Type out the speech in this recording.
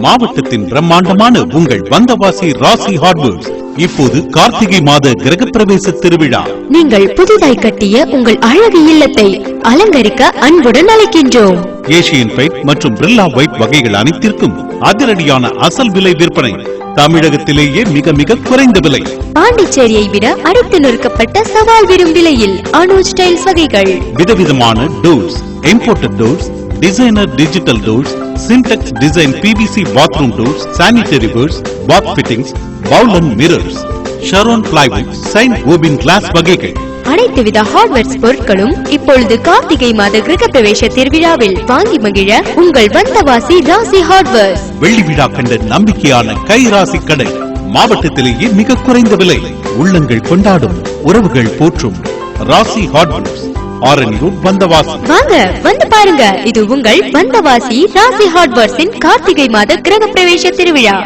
மாவட்டத்தின் பிரம்மாண்டமான உங்கள் வந்தவாசி ராசி ஹார்ட்வேர்ஸ் இப்போது கார்த்திகை மாத கிரகப்பிரவேச திருவிழா. நீங்கள் புதிதாய் கட்டிய உங்கள் அழகு இல்லத்தை அலங்கரிக்க அன்புடன் அழைக்கின்றோம். ஏசியன் பெயிண்ட் மற்றும் பிர்லா ஒயிட் வகைகள் அனைத்திற்கும் அதிரடியான அசல் விலை விற்பனை. தமிழகத்திலேயே மிக மிக குறைந்த விலை. பாண்டிச்சேரியை விட அடித்து நொறுக்கப்பட்ட சவால் விடும் விலையில் அனுஜ் டைல்ஸ் வகைகள். விதவிதமான doors, imported doors, designer digital doors, Sintex design PVC bathroom doors, sanitary wares, bath fittings, bowl and mirrors, Sharon plywood, Saint Gobain glass வகைகள். அனைத்து வித ஹார்ட்வேர்ஸ் பொருட்களும் இப்பொழுது கார்த்திகை மாத கிரகப்பிரவேச திருவிழாவில் வாங்கி மகிழ உங்கள் வந்தவாசி ராசி ஹார்ட்வேர்ஸ். வெள்ளி விழா கண்ட நம்பிக்கையான கைராசி கடை. மாவட்டத்திலேயே மிக குறைந்த விலை. உள்ளங்கள் கொண்டாடும், உறவுகள் போற்றும் ராசி ஹார்ட்வேர்ஸ், ஆரணி ரோட், வந்தவாசி. வாங்க வந்து பாருங்க, இது உங்கள் வந்தவாசி ராசி ஹார்ட்வேர்ஸின் கார்த்திகை மாத கிரகப்பிரவேச திருவிழா.